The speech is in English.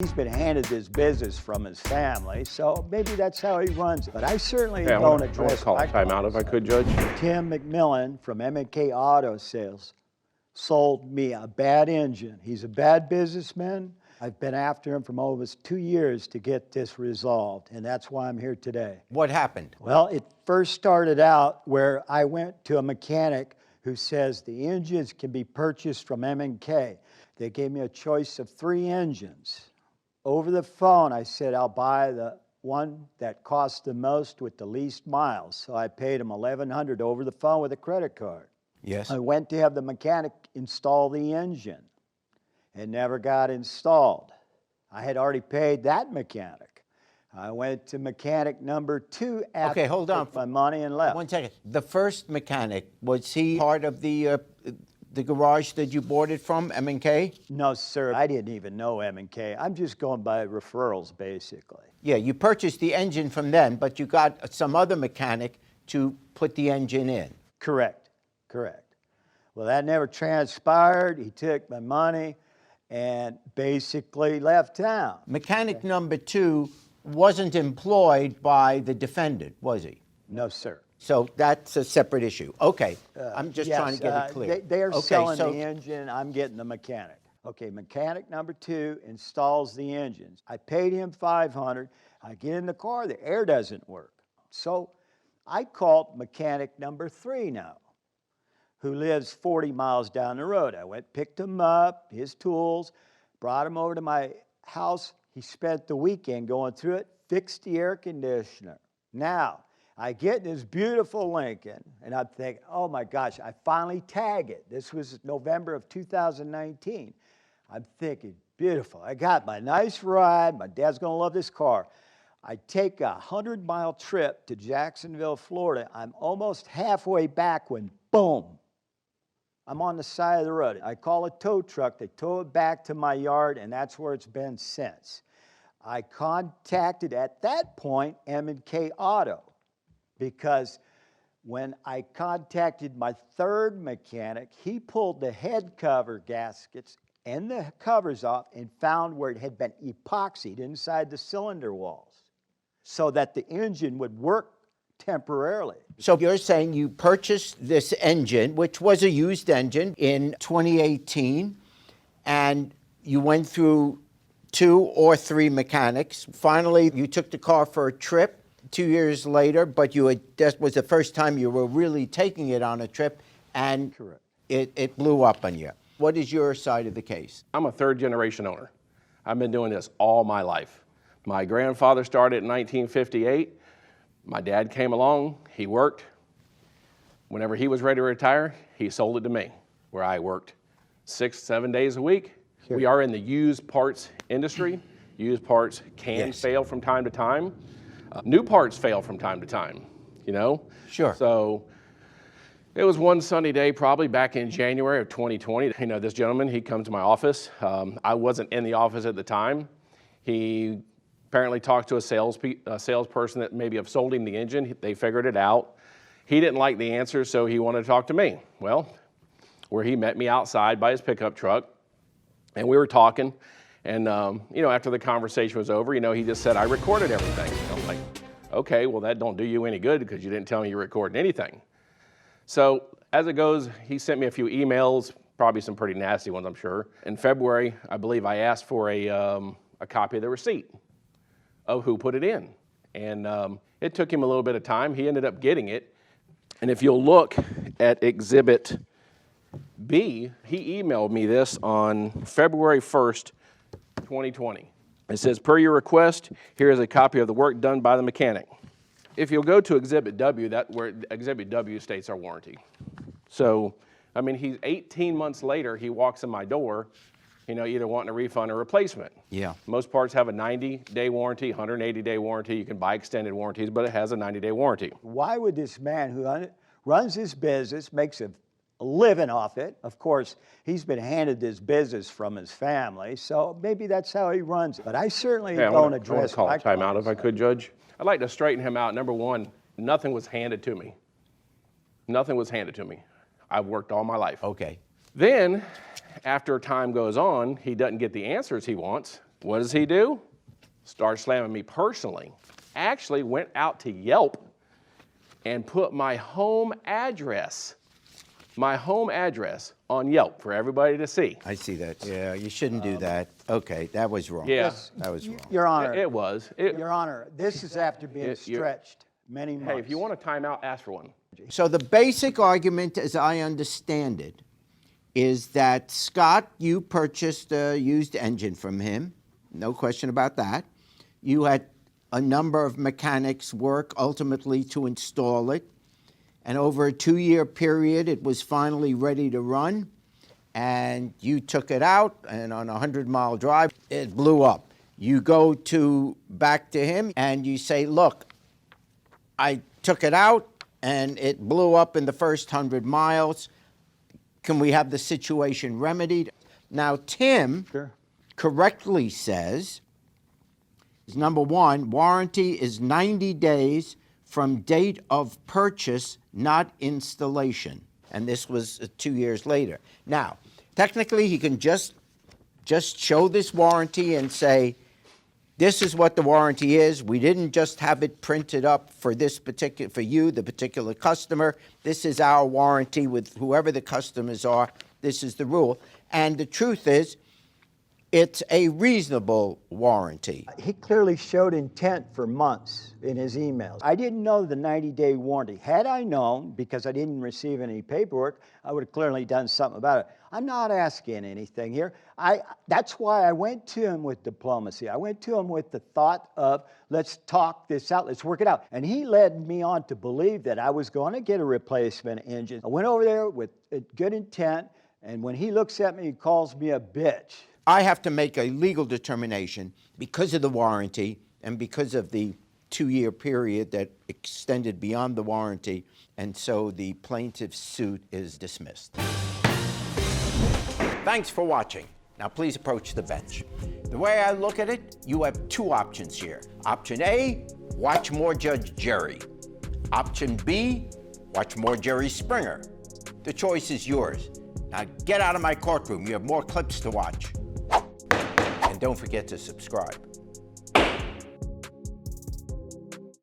He's been handed this business from his family, so maybe that's how he runs it. But I certainly Hey, don't I address want to call a timeout if I could, Judge. Tim McMillan from M&K Auto Sales sold me a bad engine. He's a bad businessman. I've been after him for almost 2 years to get this resolved, and that's why I'm here today. What happened? Well, it first started out where I went to a mechanic who says the engines can be purchased from M&K. They gave me a choice of 3 engines. Over the phone, I said, I'll buy the one that costs the most with the least miles. So I paid him $1,100 over the phone with a credit card. Yes. I went to have the mechanic install the engine. It never got installed. I had already paid that mechanic. I went to mechanic number 2 after Okay, hold on. took my money and left. 1 second. The first mechanic, was he part of the garage that you bought it from, M&K? No, sir. I didn't even know M&K. I'm just going by referrals, basically. Yeah, you purchased the engine from them, but you got some other mechanic to put the engine in. Correct. Correct. Well, that never transpired. He took my money and basically left town. Mechanic number 2 wasn't employed by the defendant, was he? No, sir. So that's a separate issue. Okay, I'm just trying to get it clear. They're Okay, selling so the engine, I'm getting the mechanic. Okay, mechanic number 2 installs the engines. I paid him $500. I get in the car, the air doesn't work. So I called mechanic number 3 now, who lives 40 miles down the road. I went, picked him up, his tools, brought him over to my house. He spent the weekend going through it, fixed the air conditioner. Now, I get in this beautiful Lincoln, and I'm thinking, oh my gosh, I finally tag it. This was November of 2019. I'm thinking, beautiful. I got my nice ride. My dad's going to love this car. I take a 100-mile trip to Jacksonville, Florida. I'm almost halfway back when, boom, I'm on the side of the road. I call a tow truck. They tow it back to my yard, and that's where it's been since. I contacted, at that point, M&K Auto, because when I contacted my 3rd mechanic, he pulled the head cover gaskets and the covers off and found where it had been epoxied inside the cylinder walls so that the engine would work temporarily. So you're saying you purchased this engine, which was a used engine, in 2018, and you went through 2 or 3 mechanics. Finally, you took the car for a trip 2 years later, but that was the first time you were really taking it on a trip, and Correct. It blew up on you. What is your side of the case? I'm a 3rd-generation owner. I've been doing this all my life. My grandfather started in 1958. My dad came along, he worked. Whenever he was ready to retire, he sold it to me, where I worked 6, 7 days a week. Sure. We are in the used parts industry. Used parts can fail from time to time. New parts fail from time to time, you know? Sure. So it was one sunny day, probably back in January of 2020. You know, this gentleman, he comes to my office. I wasn't in the office at the time. He apparently talked to a salesperson that maybe have sold him the engine. They figured it out. He didn't like the answer, so he wanted to talk to me. Well, where he met me outside by his pickup truck, and we were talking. And, you know, after the conversation was over, you know, he just said, I recorded everything. I'm like, okay, well, that don't do you any good because you didn't tell me you recorded anything. So as it goes, he sent me a few emails, probably some pretty nasty ones, I'm sure. In February, I believe I asked for a copy of the receipt of who put it in. And it took him a little bit of time. He ended up getting it. And if you'll look at Exhibit B, he emailed me this on February 1st, 2020. It says, per your request, here is a copy of the work done by the mechanic. If you'll go to Exhibit W, where Exhibit W states our warranty. So, I mean, he's 18 months later, he walks in my door, you know, either wanting a refund or replacement. Yeah. Most parts have a 90-day warranty, 180-day warranty. You can buy extended warranties, but it has a 90-day warranty. Why would this man who runs his business, makes a living off it, of course, he's been handed this business from his family, so maybe that's how he runs it. But I certainly don't address I want to call a timeout if I could, Judge. I'd like to straighten him out. Number one, nothing was handed to me. Nothing was handed to me. I've worked all my life. Okay. Then, after time goes on, he doesn't get the answers he wants. What does he do? Start slamming me personally. Actually went out to Yelp and put my home address on Yelp for everybody to see. I see that. Yeah, you shouldn't do that. Okay, that was wrong. Yeah. That was wrong. Your Honor. It was. Your Honor, this is after being stretched many months. Hey, if you want a timeout, ask for one. So the basic argument, as I understand it, is that Scott, you purchased a used engine from him. No question about that. You had a number of mechanics work ultimately to install it. And over a 2-year period, it was finally ready to run. And you took it out, and on a 100-mile drive, it blew up. You go back to him, and you say, look, I took it out, and it blew up in the first 100 miles. Can we have the situation remedied? Now, Tim correctly says, number one, warranty is 90 days from date of purchase, not installation. And this was 2 years later. Now, technically, he can just show this warranty and say, this is what the warranty is. We didn't just have it printed up for you, the particular customer. This is our warranty with whoever the customers are. This is the rule. And the truth is, it's a reasonable warranty. He clearly showed intent for months in his emails. I didn't know the 90-day warranty. Had I known, because I didn't receive any paperwork, I would have clearly done something about it. I'm not asking anything here. That's why I went to him with diplomacy. I went to him with the thought of, let's talk this out, let's work it out. And he led me on to believe that I was going to get a replacement engine. I went over there with good intent, and when he looks at me, he calls me a bitch. I have to make a legal determination because of the warranty and because of the 2-year period that extended beyond the warranty, and so the plaintiff's suit is dismissed. Thanks for watching. Now please approach the bench. The way I look at it, you have 2 options here. Option A, watch more Judge Jerry. Option B, watch more Jerry Springer. The choice is yours. Now get out of my courtroom. You have more clips to watch. And don't forget to subscribe.